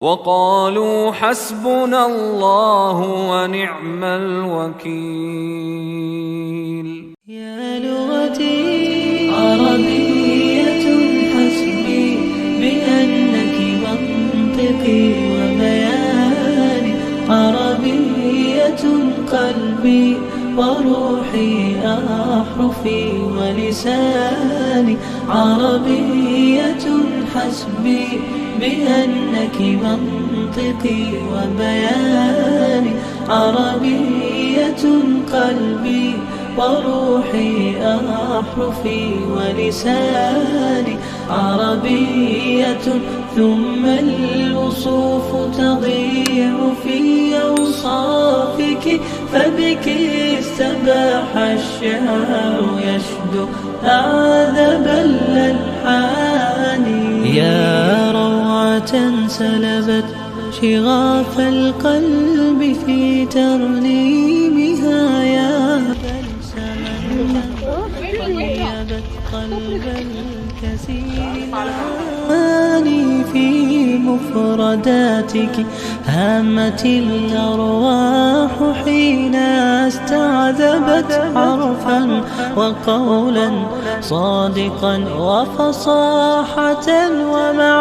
وقالوا حسبنا الله ونعم الوكيل. يا لغتي عربية حسبي بأنك منطقي وبياني، عربية قلبي وروحي أحرفي ولساني، عربية حسبي بأنك منطقي وبياني، عربية قلبي وروحي أحرفي ولساني، عربية ثم الوصوف تضيع في أوصافك، فبك استباح الشعر يشدو أعذب الألحان. يا روعة سلبت شغاف القلب في ترنيمها، يا بلسما طيبت قلب الكثير معاني في مفرداتك، هامت الأرواح حين استعذبت حرفا وقولا صادقا وفصاحة ومعاني.